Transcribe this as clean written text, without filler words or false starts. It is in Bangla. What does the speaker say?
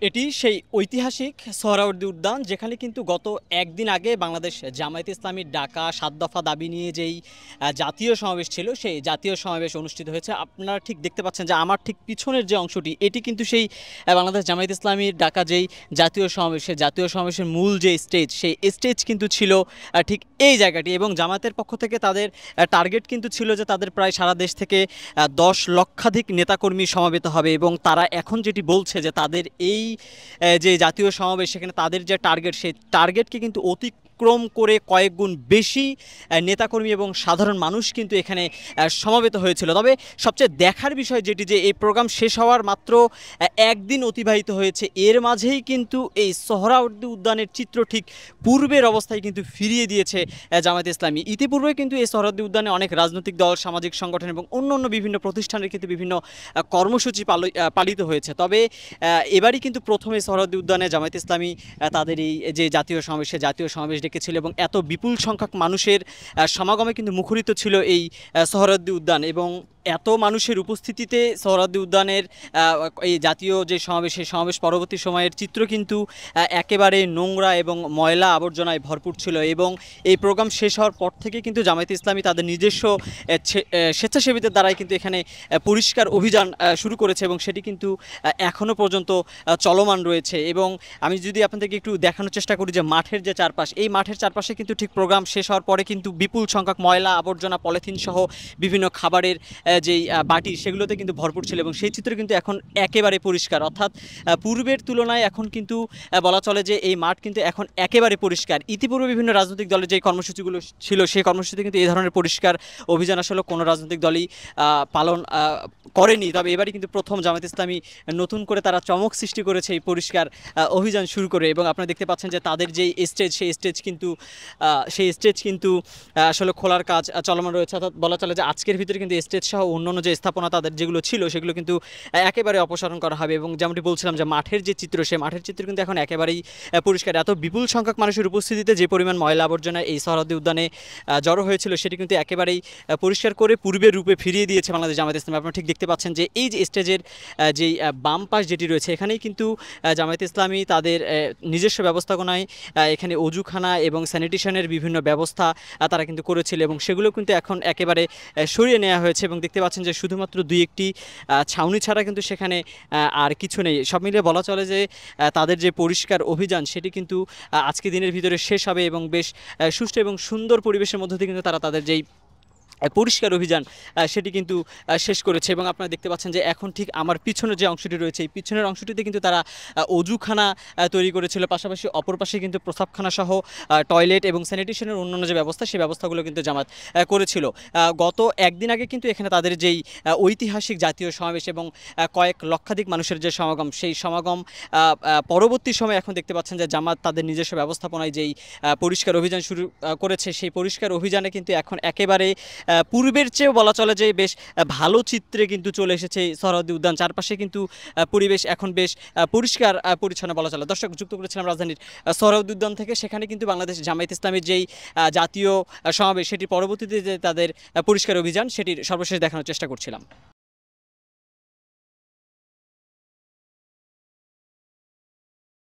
এটি সেই ঐতিহাসিক সোহরাওয়ার্দী উদ্যান, যেখানে কিন্তু গত একদিন আগে বাংলাদেশ জামায়াতে ইসলামীর ডাকা ৭ দফা দাবি নিয়ে যেই জাতীয় সমাবেশ ছিল, সেই জাতীয় সমাবেশ অনুষ্ঠিত হয়েছে। আপনারা ঠিক দেখতে পাচ্ছেন যে আমার ঠিক পিছনের যে অংশটি, এটি কিন্তু সেই বাংলাদেশ জামায়াতে ইসলামীর ডাকা যেই জাতীয় সমাবেশ, সেই জাতীয় সমাবেশের মূল যে স্টেজ, সেই স্টেজ কিন্তু ছিল ঠিক এই জায়গাটি। এবং জামায়াতের পক্ষ থেকে তাদের টার্গেট কিন্তু ছিল যে তাদের প্রায় সারা দেশ থেকে ১০ লক্ষাধিক নেতাকর্মী সমবেত হবে। এবং তারা এখন যেটি বলছে যে তাদের এই যে জাতীয় সমাবেশ, সেখানে তাদের যে টার্গেট, সেই টার্গেটকে কিন্তু অতিক্রম করে কয়েক গুণ বেশি নেতাকর্মী এবং সাধারণ মানুষ কিন্তু এখানে সমবেত হয়েছিল। তবে সবচেয়ে দেখার বিষয় যেটি, যে এই প্রোগ্রাম শেষ হওয়ার মাত্র একদিন অতিবাহিত হয়েছে, এর মাঝেই কিন্তু এই সোহরাওয়ার্দী উদ্যানের চিত্র ঠিক পূর্বের অবস্থায় কিন্তু ফিরিয়ে দিয়েছে জামায়াতে ইসলামী। ইতিপূর্বে কিন্তু এই সোহরাওয়ার্দী উদ্যানে অনেক রাজনৈতিক দল, সামাজিক সংগঠন এবং অন্য বিভিন্ন প্রতিষ্ঠানের কিন্তু বিভিন্ন কর্মসূচি পালিত হয়েছে। তবে এবারই কিন্তু প্রথমে সোহরাওয়ার্দী উদ্যানে জামায়াতে ইসলামী তাদের এই যে জাতীয় সমাবেশ ডেকেছিল এবং এত বিপুল সংখ্যক মানুষের সমাগমে কিন্তু মুখরিত ছিল এই সোহরাওয়ার্দী উদ্যান। এবং এত মানুষের উপস্থিতিতে সোহরাওয়ার্দী উদ্যানের এই জাতীয় যে সমাবেশ, সেই সমাবেশ পরবর্তী সময়ের চিত্র কিন্তু একেবারে নোংরা এবং ময়লা আবর্জনায় ভরপুর ছিল। এবং এই প্রোগ্রাম শেষ হওয়ার পর থেকে কিন্তু জামায়াতে ইসলামী তাদের নিজস্ব স্বেচ্ছাসেবীদের দ্বারাই কিন্তু এখানে পরিষ্কার অভিযান শুরু করেছে এবং সেটি কিন্তু এখনও পর্যন্ত চলমান রয়েছে। এবং আমি যদি আপনাদেরকে একটু দেখানোর চেষ্টা করি যে মাঠের যে চারপাশ, এই মাঠের চারপাশে কিন্তু ঠিক প্রোগ্রাম শেষ হওয়ার পরে কিন্তু বিপুল সংখ্যক ময়লা আবর্জনা, পলিথিন সহ বিভিন্ন খাবারের যেই বাটি, সেগুলোতে কিন্তু ভরপুর ছিল। এবং সেই চিত্র কিন্তু এখন একেবারে পরিষ্কার, অর্থাৎ পূর্বের তুলনায় এখন কিন্তু বলা চলে যে এই মাঠ কিন্তু এখন একেবারে পরিষ্কার। ইতিপূর্বে বিভিন্ন রাজনৈতিক দলের যে কর্মসূচিগুলো ছিল, সেই কর্মসূচিতে কিন্তু এই ধরনের পরিষ্কার অভিযান আসলে কোনো রাজনৈতিক দলই পালন করেনি। তবে এবারই কিন্তু প্রথম জামায়াতে ইসলামী নতুন করে তারা চমক সৃষ্টি করেছে এই পরিষ্কার অভিযান শুরু করে। এবং আপনারা দেখতে পাচ্ছেন যে তাদের যেই স্টেজ, সেই স্টেজ কিন্তু আসলে খোলার কাজ চলমান রয়েছে। অর্থাৎ বলা চলে যে আজকের ভিতরে কিন্তু স্টেজ সহ অন্যান্য যে স্থাপনা তাদের যেগুলো ছিল, সেগুলো কিন্তু একেবারে অপসারণ করা হবে। এবং যেমনটি বলছিলাম যে মাঠের যে চিত্র, সেই মাঠের চিত্র কিন্তু এখন একেবারেই পরিষ্কার। এত বিপুল সংখ্যক মানুষের উপস্থিতিতে যে পরিমাণ ময়লা আবর্জনা এই সোহরাওয়ার্দী উদ্যানে জড়ো হয়েছিল, সেটি কিন্তু একেবারেই পরিষ্কার করে পূর্বের রূপে ফিরিয়ে দিয়েছে বাংলাদেশ জামায়াতে ইসলামী। আপনারা ঠিক দেখতে পাচ্ছেন যে এই যে স্টেজের যেই বাম পাশ যেটি রয়েছে, এখানেই কিন্তু জামায়াতে ইসলামী তাদের নিজস্ব ব্যবস্থাপনায় এখানে অজুখানা এবং স্যানিটেশনের বিভিন্ন ব্যবস্থা তারা কিন্তু করেছিল এবং সেগুলো কিন্তু এখন একেবারে সরিয়ে নেওয়া হয়েছে। এবং দেখতে পাচ্ছেন যে শুধুমাত্র দুই একটি ছাউনি ছাড়া কিন্তু সেখানে আর কিছু নেই। সব মিলিয়ে বলা চলে যে তাদের যে পরিষ্কার অভিযান, সেটি কিন্তু আজকে দিনের ভিতরে শেষ হবে এবং বেশ সুষ্ঠু এবং সুন্দর পরিবেশের মধ্য দিয়ে কিন্তু তারা তাদের যেই পরিষ্কার অভিযান সেটি কিন্তু শেষ করেছে। এবং আপনারা দেখতে পাচ্ছেন যে এখন ঠিক আমার পিছনের যে অংশটি রয়েছে, এই পিছনের অংশটিতে কিন্তু তারা অজুখানা তৈরি করেছিল, পাশাপাশি অপর পাশে কিন্তু প্রস্রাবখানা সহ টয়লেট এবং স্যানিটেশনের অন্যান্য যে ব্যবস্থা, সেই ব্যবস্থাগুলো কিন্তু জামাত করেছিল। গত একদিন আগে কিন্তু এখানে তাদের যেই ঐতিহাসিক জাতীয় সমাবেশ এবং কয়েক লক্ষাধিক মানুষের যে সমাগম, সেই সমাগম পরবর্তী সময় এখন দেখতে পাচ্ছেন যে জামাত তাদের নিজস্ব ব্যবস্থাপনায় যেই পরিষ্কার অভিযান শুরু করেছে, সেই পরিষ্কার অভিযানে কিন্তু এখন একেবারে পূর্বের চেয়েও বলা চলে যে বেশ ভালো চিত্রে কিন্তু চলে এসেছে সোহরাওয়ার্দী উদ্যান। চারপাশে কিন্তু পরিবেশ এখন বেশ পরিষ্কার পরিচ্ছন্ন বলা চলে। দর্শক, যুক্ত করেছিলাম রাজধানীর সোহরাওয়ার্দী উদ্যান থেকে। সেখানে কিন্তু বাংলাদেশ জামায়াতে ইসলামীর যেই জাতীয় সমাবেশ, সেটি পরবর্তীতে যে তাদের পরিষ্কার অভিযান, সেটির সর্বশেষ দেখানোর চেষ্টা করছিলাম।